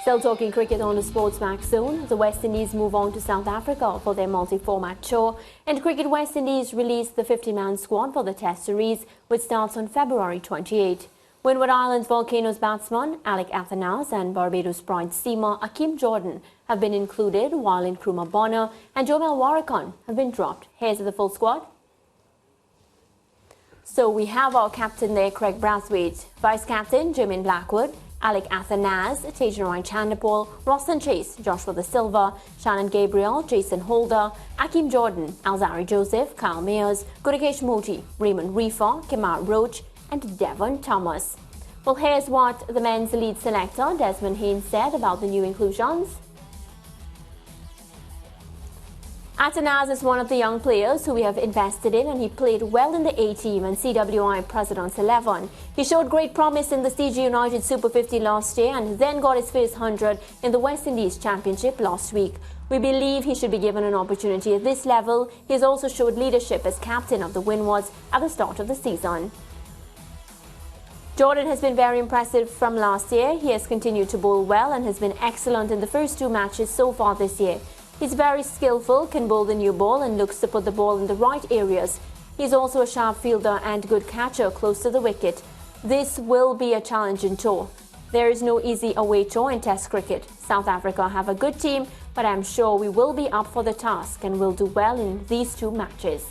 Still talking cricket on the SportsMax Zone. The West Indies move on to South Africa for their multi-format tour. And Cricket West Indies released the 50-man squad for the Test series, which starts on February 28. Windward Islands Volcanoes batsman Alec Athenas and Barbados Pride seamer Akeem Jordan have been included, while Nkrumah Bonner and Jomel Warrikan have been dropped. Here's the full squad. So we have our captain there, Craig Brathwaite, vice-captain Jermaine Blackwood, Alec Athenas, Tejanarayan Chandapol, Roslan Chase, Joshua Da Silva, Shannon Gabriel, Jason Holder, Akeem Jordan, Alzari Joseph, Kyle Mayers, Gurukesh Moti, Raymond Reefer, Kemar Roach and Devon Thomas. Well, here's what the men's lead selector, Desmond Haynes, said about the new inclusions. Athenas is one of the young players who we have invested in, and he played well in the A-team and CWI President's 11. He showed great promise in the CG United Super 50 last year and then got his first 100 in the West Indies Championship last week. We believe he should be given an opportunity at this level. He has also showed leadership as captain of the Windwards at the start of the season. Jordan has been very impressive from last year. He has continued to bowl well and has been excellent in the first two matches so far this year. He's very skillful, can bowl the new ball and looks to put the ball in the right areas. He's also a sharp fielder and good catcher close to the wicket. This will be a challenging tour. There is no easy away tour in Test cricket. South Africa have a good team, but I'm sure we will be up for the task and will do well in these two matches.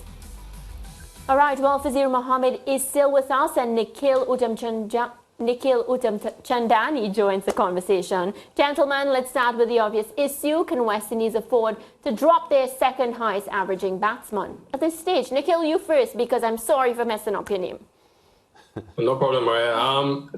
All right, well, Fazir Mohammed is still with us and Nikhil Uttamchandani joins the conversation. Gentlemen, let's start with the obvious issue. Can West Indies afford to drop their second highest averaging batsman at this stage? Nikhil, you first, because I'm sorry for messing up your name. No problem, Maria.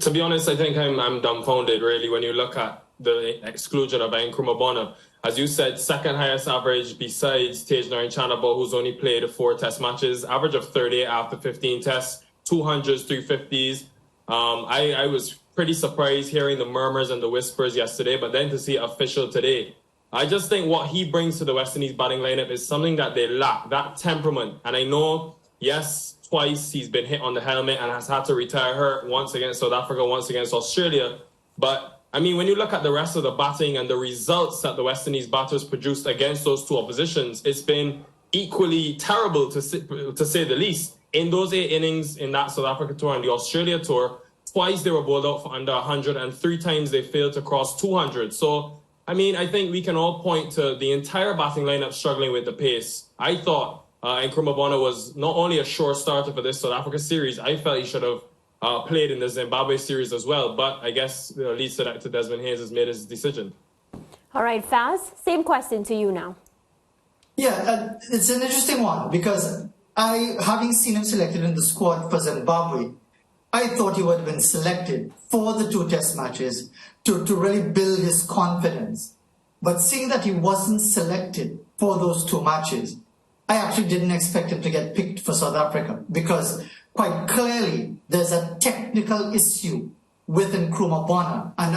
To be honest, I think I'm dumbfounded, really, when you look at the exclusion of Nkrumah Bonner. As you said, second highest average besides Tejanarayan Chandapol, who's only played 4 Test matches, average of 38 after 15 tests, 200s, 350s. I was pretty surprised hearing the murmurs and the whispers yesterday, but then to see it official today. I just think what he brings to the West Indies batting lineup is something that they lack, that temperament. And I know, yes, twice he's been hit on the helmet and has had to retire hurt, once against South Africa, once against Australia. But, I mean, when you look at the rest of the batting and the results that the West Indies batters produced against those two oppositions, it's been equally terrible, to say the least. In those 8 innings in that South Africa tour and the Australia tour, twice they were bowled out for under 100 and 3 times they failed to cross 200. So, I mean, I think we can all point to the entire batting lineup struggling with the pace. I thought Nkrumah Bonner was not only a sure starter for this South Africa series, I felt he should have played in the Zimbabwe series as well. But I guess the lead selector Desmond Haynes has made his decision. All right, Faz, same question to you now. Yeah, it's an interesting one because having seen him selected in the squad for Zimbabwe, I thought he would have been selected for the 2 Test matches to really build his confidence. But seeing that he wasn't selected for those 2 matches, I actually didn't expect him to get picked for South Africa because quite clearly there's a technical issue with Nkrumah Bonner. And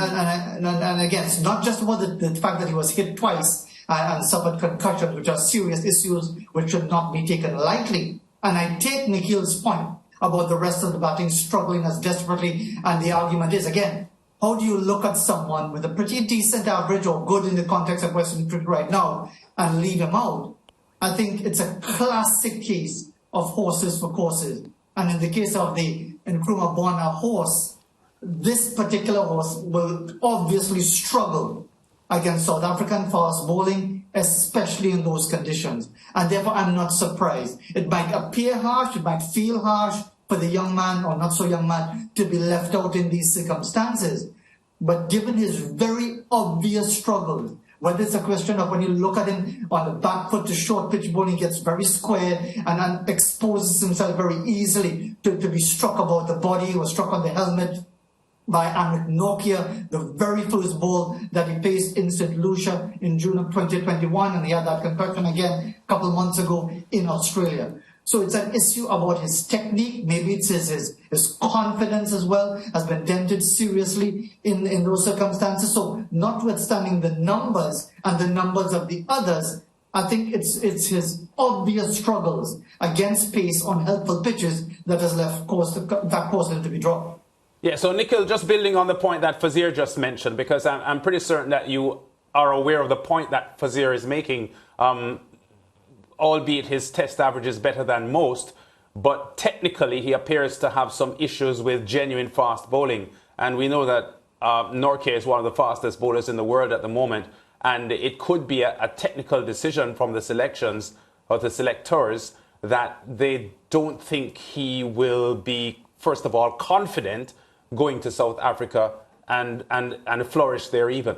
again, it's not just about the fact that he was hit twice and suffered concussions, which are serious issues which should not be taken lightly. And I take Nikhil's point about the rest of the batting struggling as desperately, and the argument is, again, how do you look at someone with a pretty decent average or good in the context of Western cricket right now and leave him out? I think it's a classic case of horses for courses. And in the case of the Nkrumah Bonner horse, this particular horse will obviously struggle against South African fast bowling, especially in those conditions. And therefore, I'm not surprised. It might appear harsh, it might feel harsh for the young man or not so young man to be left out in these circumstances. But given his very obvious struggles, whether it's a question of when you look at him on the back foot to short pitch bowling, he gets very square and exposes himself very easily to be struck about the body. He was struck on the helmet by Amit Nokia, the very first ball that he faced in St. Lucia in June of 2021, and he had that concussion again a couple of months ago in Australia. So it's an issue about his technique. Maybe it's his confidence as well has been dented seriously in those circumstances. So notwithstanding the numbers and the numbers of the others, I think it's his obvious struggles against pace on helpful pitches that has caused him to be dropped. Yeah, so Nikhil, just building on the point that Fazir just mentioned, because I'm pretty certain that you are aware of the point that Fazir is making, albeit his test average is better than most, but technically he appears to have some issues with genuine fast bowling. And we know that Nortje is one of the fastest bowlers in the world at the moment, and it could be a technical decision from the selections or the selectors that they don't think he will be, first of all, confident going to South Africa and flourish there even.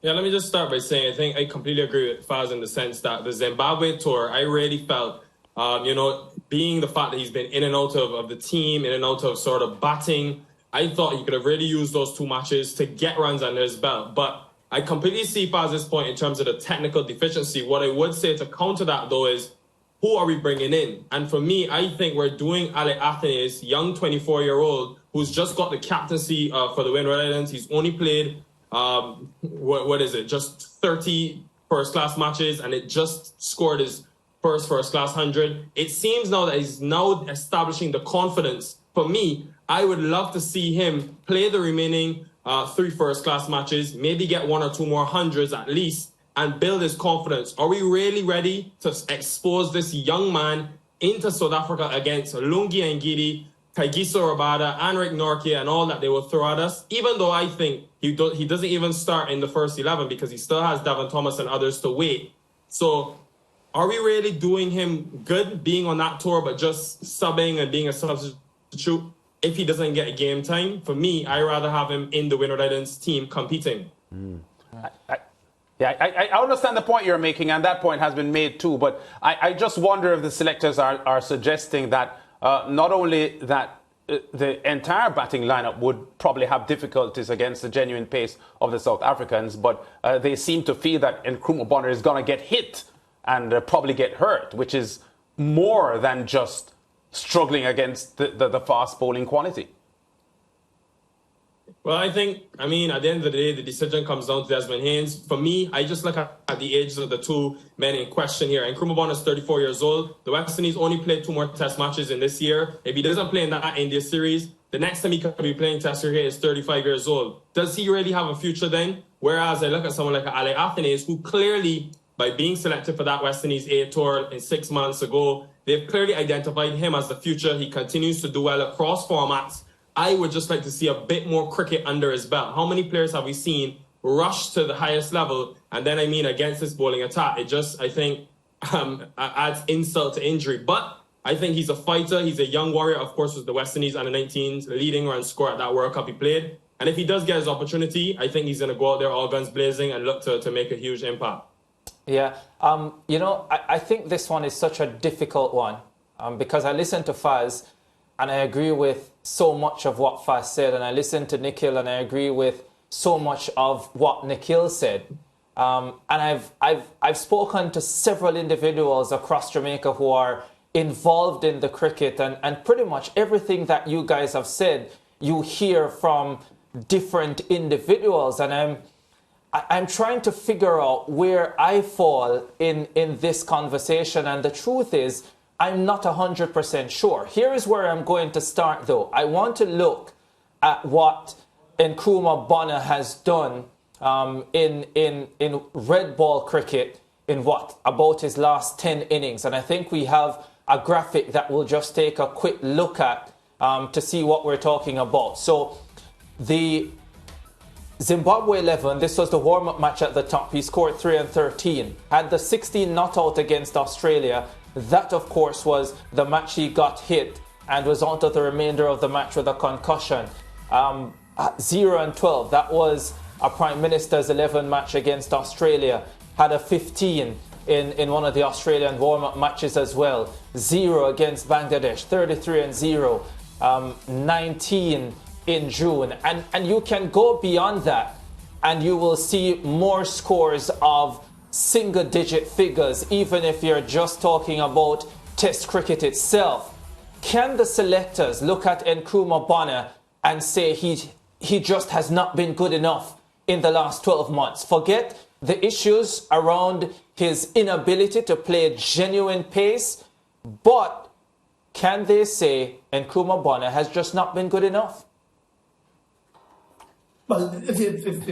Yeah, let me just start by saying I think I completely agree with Faz in the sense that the Zimbabwe tour, I really felt, being the fact that he's been in and out of the team, in and out of sort of batting, I thought he could have really used those 2 matches to get runs under his belt. But I completely see Faz's point in terms of the technical deficiency. What I would say to counter that, though, is who are we bringing in? And for me, I think we're doing Ale Athene's young 24-year-old who's just got the captaincy for the Windies Islands. He's only played, just 30 first-class matches, and it just scored his first-class 100. It seems now that he's now establishing the confidence. For me, I would love to see him play the remaining 3 first-class matches, maybe get 1 or 2 more hundreds at least, and build his confidence. Are we really ready to expose this young man into South Africa against Lungi Ngidi, Kaigiso Rabada, Anrik Nortje, and all that they will throw at us? Even though I think he doesn't even start in the first 11 because he still has Devon Thomas and others to wait. So are we really doing him good being on that tour but just subbing and being a substitute if he doesn't get game time? For me, I'd rather have him in the Windies Islands team competing. I understand the point you're making, and that point has been made too, but I just wonder if the selectors are suggesting that not only that the entire batting lineup would probably have difficulties against the genuine pace of the South Africans, but they seem to feel that Nkrumah Bonner is going to get hit and probably get hurt, which is more than just struggling against the fast bowling quality. Well, at the end of the day, the decision comes down to Desmond Haynes. For me, I just look at the ages of the 2 men in question here. Nkrumah Bonner is 34 years old. The West Indies only played 2 more test matches in this year. If he doesn't play in that India series, the next time he could be playing test here is 35 years old. Does he really have a future then? Whereas I look at someone like Ale Athenes, who clearly, by being selected for that West Indies A tour in 6 months ago, they've clearly identified him as the future. He continues to do well across formats. I would just like to see a bit more cricket under his belt. How many players have we seen rush to the highest level? And then, against this bowling attack, it just, I think, adds insult to injury. But I think he's a fighter. He's a young warrior, of course, with the West Indies under-19s, leading run score at that World Cup he played. And if he does get his opportunity, I think he's going to go out there all guns blazing and look to make a huge impact. Yeah, I think this one is such a difficult one because I listened to Faz and I agree with so much of what Faz said, and I listened to Nikhil and I agree with so much of what Nikhil said. And I've spoken to several individuals across Jamaica who are involved in the cricket, and pretty much everything that you guys have said, you hear from different individuals, and I'm trying to figure out where I fall in this conversation, and the truth is, I'm not 100% sure. Here is where I'm going to start, though. I want to look at what Nkrumah Bonner has done in red ball cricket in about his last 10 innings. And I think we have a graphic that we'll just take a quick look at to see what we're talking about. So the Zimbabwe 11, this was the warm-up match at the top. He scored 3 and 13. Had the 16 not out against Australia. That, of course, was the match he got hit and was on to the remainder of the match with a concussion. 0 and 12, that was a Prime Minister's 11 match against Australia. Had a 15 in one of the Australian warm-up matches as well. 0 against Bangladesh, 33 and 0. 19 in June. And you can go beyond that and you will see more scores of single-digit figures, even if you're just talking about Test cricket itself. Can the selectors look at Nkrumah Bonner and say he just has not been good enough in the last 12 months? Forget the issues around his inability to play genuine pace, but can they say Nkrumah Bonner has just not been good enough? Well, if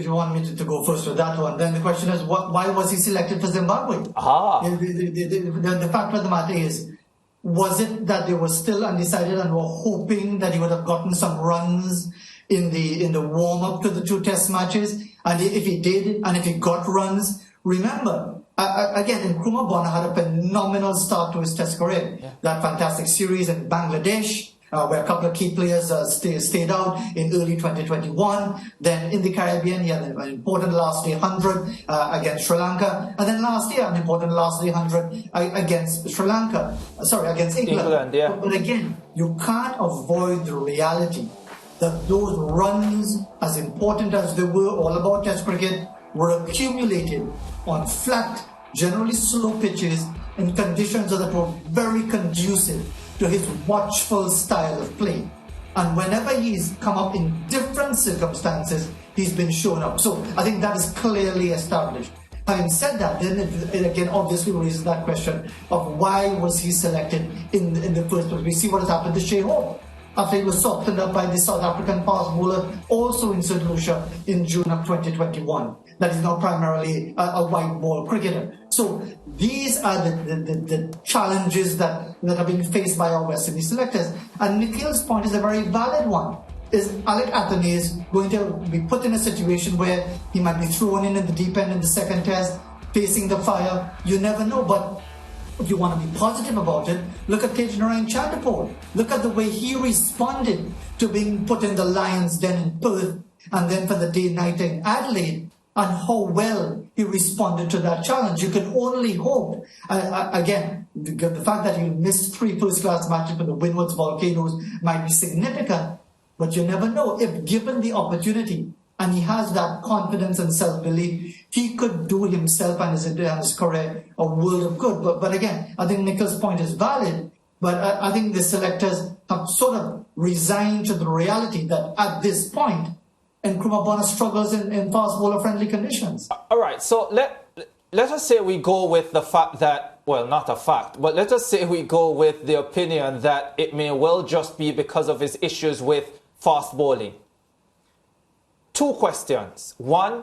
you want me to go first with that one, then the question is, why was he selected for Zimbabwe? The fact of the matter is, was it that they were still undecided and were hoping that he would have gotten some runs in the warm-up to the 2 test matches? And if he did, and if he got runs, remember, again, Nkrumah Bonner had a phenomenal start to his test career. Yeah. That fantastic series in Bangladesh, where a couple of key players stayed out in early 2021. Then in the Caribbean, he had an important last day 100 against Sri Lanka. And then last year, an important last day 100 against against England. Yeah. But again, you can't avoid the reality that those runs, as important as they were, all about Test cricket, were accumulated on flat, generally slow pitches in conditions that were very conducive to his watchful style of play. And whenever he's come up in different circumstances, he's been shown up. So I think that is clearly established. Having said that, then it again obviously raises that question of why was he selected in the first place. We see what has happened to Shea Hope after he was softened up by the South African fast bowler, also in St. Lucia in June of 2021. That is now primarily a white ball cricketer. So these are the challenges that are being faced by our West Indies selectors. And Nikhil's point is a very valid one. Is Alec Athanaze going to be put in a situation where he might be thrown in the deep end in the second test, facing the fire? You never know. But if you want to be positive about it, look at Tejnarayan Chandapur. Look at the way he responded to being put in the Lions' Den in Perth and then for the day-night in Adelaide, and how well he responded to that challenge. You can only hope. Again, the fact that he missed 3 first-class matches for the Windward's Volcanoes might be significant, but you never know. If given the opportunity, and he has that confidence and self-belief, he could do himself and his career a world of good. But again, I think Nikhil's point is valid, but I think the selectors have sort of resigned to the reality that at this point, Nkrumah Bonner struggles in fast bowler-friendly conditions. All right, so let us say we go with the fact that, well, not a fact, but let us say we go with the opinion that it may well just be because of his issues with fast bowling. 2 questions. One,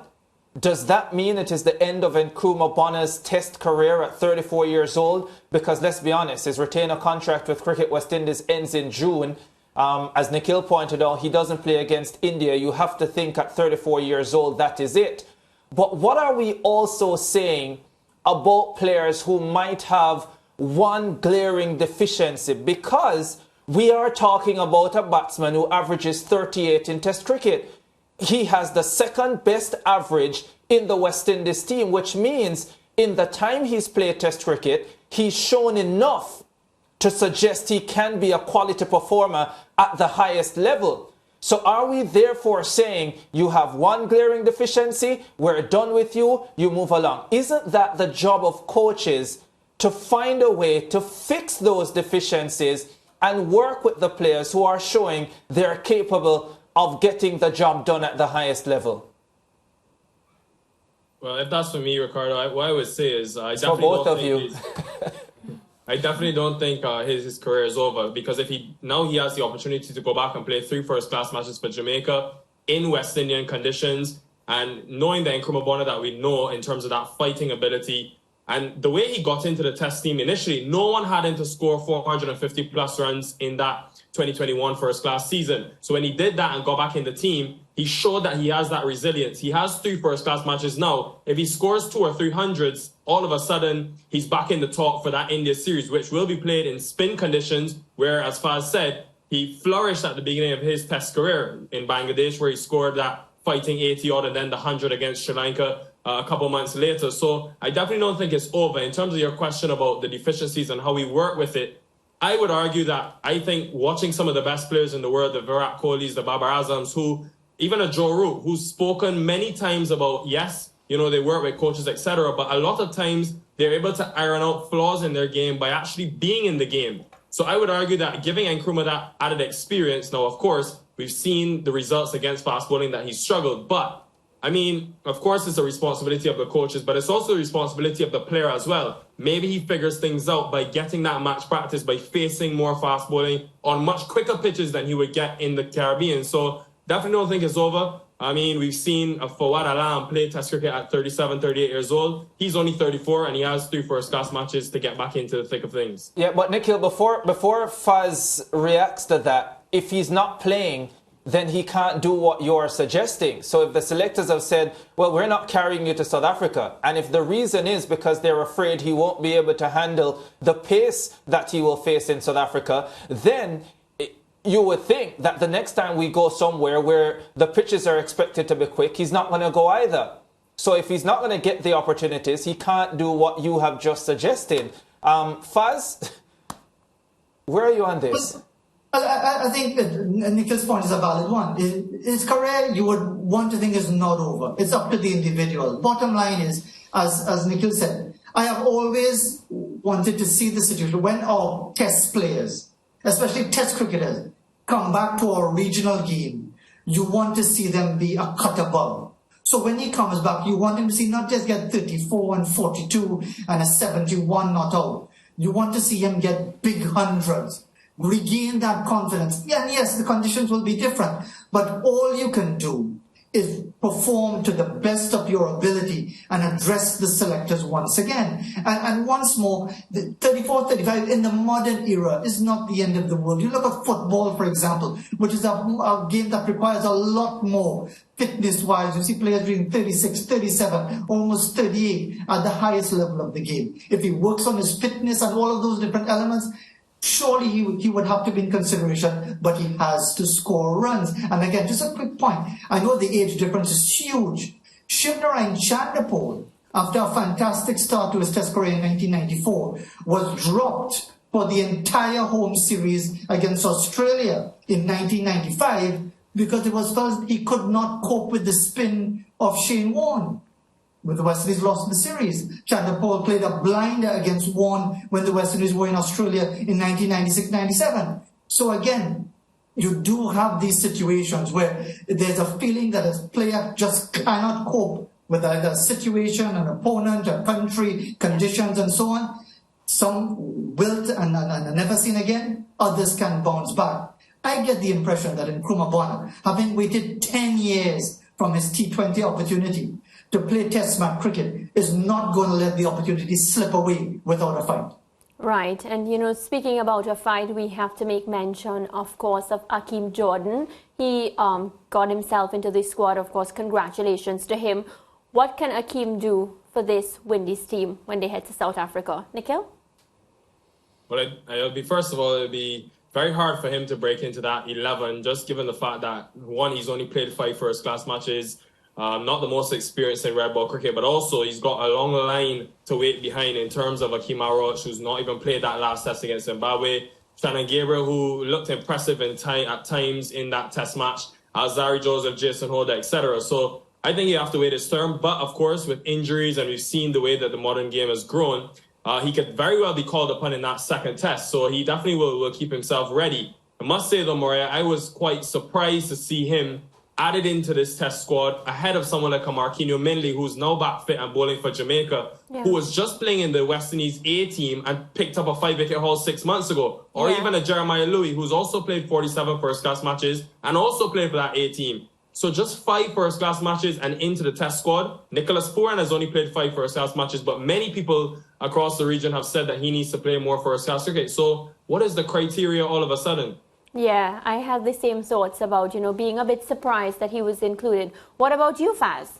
does that mean it is the end of Nkrumah Bonner's test career at 34 years old? Because let's be honest, his retainer contract with Cricket West Indies ends in June. As Nikhil pointed out, he doesn't play against India. You have to think at 34 years old, that is it. But what are we also saying about players who might have one glaring deficiency? Because we are talking about a batsman who averages 38 in Test cricket. He has the 2nd best average in the West Indies team, which means in the time he's played Test cricket, he's shown enough to suggest he can be a quality performer at the highest level. So are we therefore saying you have one glaring deficiency, we're done with you, you move along? Isn't that the job of coaches to find a way to fix those deficiencies and work with the players who are showing they're capable of getting the job done at the highest level? Well, if that's for me, Ricardo, what I would say is I definitely for both of you. I definitely don't think his career is over, because if he has the opportunity to go back and play 3 first-class matches for Jamaica in West Indian conditions, and knowing the Nkrumah Bonner that we know in terms of that fighting ability, and the way he got into the Test team initially, no one had him to score 450-plus runs in that 2021 first-class season. So when he did that and got back in the team, he showed that he has that resilience. He has 3 first-class matches now. If he scores 2 or 300s, all of a sudden, he's back in the talk for that India series, which will be played in spin conditions, where, as Faz said, he flourished at the beginning of his Test career in Bangladesh, where he scored that fighting 80-odd and then the 100 against Sri Lanka a couple months later. So I definitely don't think it's over. In terms of your question about the deficiencies and how we work with it, I would argue that I think watching some of the best players in the world, the Virat Kohlis, the Babar Azams, even a Joe Root, who's spoken many times about, yes, they work with coaches, etc., but a lot of times they're able to iron out flaws in their game by actually being in the game. So I would argue that giving Nkrumah that added experience, now, of course, we've seen the results against fast bowling that he struggled, but I mean, of course, it's a responsibility of the coaches, but it's also the responsibility of the player as well. Maybe he figures things out by getting that match practice, by facing more fast bowling on much quicker pitches than he would get in the Caribbean. So definitely don't think it's over. I mean, we've seen Fawad Alam play Test cricket at 37, 38 years old. He's only 34, and he has 3 first-class matches to get back into the thick of things. Yeah, but Nikhil, before Faz reacts to that, if he's not playing, then he can't do what you're suggesting. So if the selectors have said, well, we're not carrying you to South Africa, and if the reason is because they're afraid he won't be able to handle the pace that he will face in South Africa, then you would think that the next time we go somewhere where the pitches are expected to be quick, he's not going to go either. So if he's not going to get the opportunities, he can't do what you have just suggested. Faz, where are you on this? I think Nikhil's point is a valid one. His career, you would want to think, is not over. It's up to the individual. Bottom line is, as Nikhil said, I have always wanted to see the situation when our test players, especially test cricketers, come back to our regional game. You want to see them be a cut above. So when he comes back, you want him to see not just get 34 and 42 and a 71 not out. You want to see him get big hundreds. Regain that confidence. Yeah, and yes, the conditions will be different, but all you can do is perform to the best of your ability and address the selectors once again. And once more, the 34, 35 in the modern era is not the end of the world. You look at football, for example, which is a game that requires a lot more fitness-wise. You see players being 36, 37, almost 38 at the highest level of the game. If he works on his fitness and all of those different elements, surely he would have to be in consideration, but he has to score runs. And again, just a quick point. I know the age difference is huge. Shivnarine Chanderpaul, after a fantastic start to his test career in 1994, was dropped for the entire home series against Australia in 1995 because it was felt he could not cope with the spin of Shane Warne. When the West Indies lost the series, Chanderpaul played a blinder against Warne when the West Indies were in Australia in 1996-97. So again, you do have these situations where there's a feeling that a player just cannot cope with either a situation, an opponent, a country, conditions, and so on. Some wilt and never seen again. Others can bounce back. I get the impression that Nkrumah Bonner, having waited 10 years from his T20 opportunity to play Test match cricket, is not going to let the opportunity slip away without a fight. Right, and you know, speaking about a fight, we have to make mention, of course, of Akeem Jordan. He got himself into the squad, of course. Congratulations to him. What can Akeem do for this Windies team when they head to South Africa? Nikhil? Well, first of all, it'll be very hard for him to break into that 11, just given the fact that, one, he's only played 5 first-class matches. Not the most experienced in red ball cricket, but also he's got a long line to wait behind in terms of Akeem Aroch, who's not even played that last test against Zimbabwe. Shannon Gabriel, who looked impressive at times in that test match. Zari Joseph, Jason Holder, etc. So I think you have to wait his turn. But of course, with injuries, and we've seen the way that the modern game has grown, he could very well be called upon in that second test. So he definitely will keep himself ready. I must say, though, Maria, I was quite surprised to see him added into this test squad ahead of someone like Marquinhos Minley, who's now back fit and bowling for Jamaica, who was just playing in the West Indies A team and picked up a 5-wicket haul 6 months ago. Or even a Jeremiah Louis, who's also played 47 first-class matches and also played for that A team. So just 5 first-class matches and into the test squad. Nicholas Pooran has only played 5 first-class matches, but many people across the region have said that he needs to play more first-class cricket. So what is the criteria all of a sudden? Yeah, I had the same thoughts about, you know, being a bit surprised that he was included. What about you, Faz?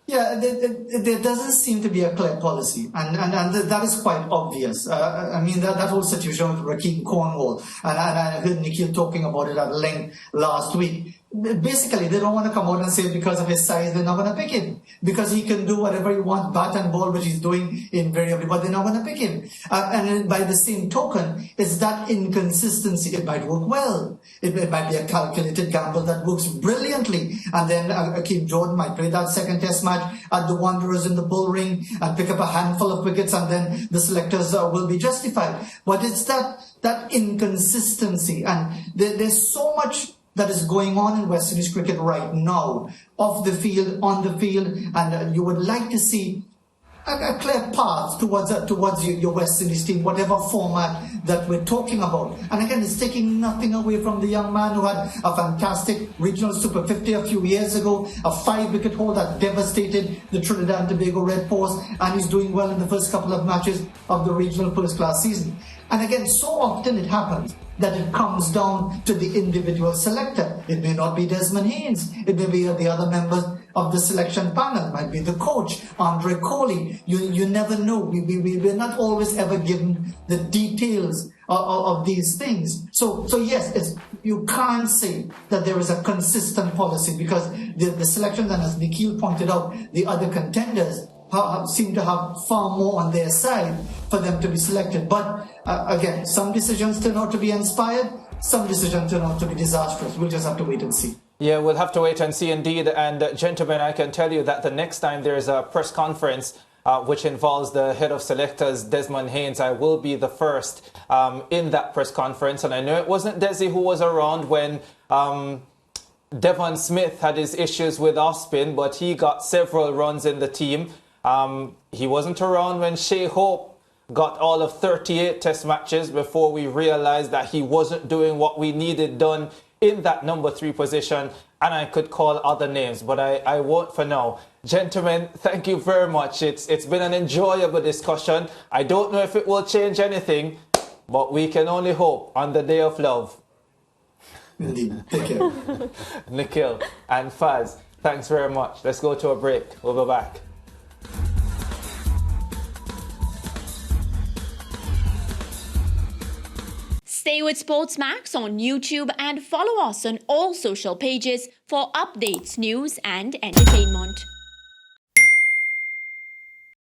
Yeah, there doesn't seem to be a clear policy, and that is quite obvious. I mean, that whole situation with Rakeem Cornwall, and I heard Nikhil talking about it at length last week. Basically, they don't want to come out and say because of his size, they're not going to pick him. Because he can do whatever he wants, bat and ball, which he's doing invariably, but they're not going to pick him. And by the same token, it's that inconsistency. It might work well. It might be a calculated gamble that works brilliantly. And then Akeem Jordan might play that second test match at the Wanderers in the Bull Ring and pick up a handful of wickets, and then the selectors will be justified. But it's that inconsistency, and there's so much that is going on in West Indies cricket right now, off the field, on the field, and you would like to see a clear path towards your West Indies team, whatever format that we're talking about. And again, it's taking nothing away from the young man who had a fantastic regional Super 50 a few years ago, a 5-wicket haul that devastated the Trinidad and Tobago Red Force, and he's doing well in the first couple of matches of the regional first-class season. And again, so often it happens that it comes down to the individual selector. It may not be Desmond Haynes. It may be the other members of the selection panel. It might be the coach, Andre Coley. You never know. We're not always ever given the details of these things. So yes, you can't say that there is a consistent policy, because the selections, and as Nikhil pointed out, the other contenders seem to have far more on their side for them to be selected. But again, some decisions turn out to be inspired, some decisions turn out to be disastrous. We'll just have to wait and see. Yeah, we'll have to wait and see indeed. And gentlemen, I can tell you that the next time there's a press conference which involves the head of selectors, Desmond Haynes, I will be the first in that press conference. And I know it wasn't Desi who was around when Devon Smith had his issues with off-spin, but he got several runs in the team. He wasn't around when Shea Hope got all of 38 test matches before we realized that he wasn't doing what we needed done in that number 3 position. And I could call other names, but I won't for now. Gentlemen, thank you very much. It's been an enjoyable discussion. I don't know if it will change anything, but we can only hope on the day of love. Indeed. Take care. Nikhil and Faz, thanks very much. Let's go to a break. We'll be back. Stay with SportsMax on YouTube and follow us on all social pages for updates, news and entertainment.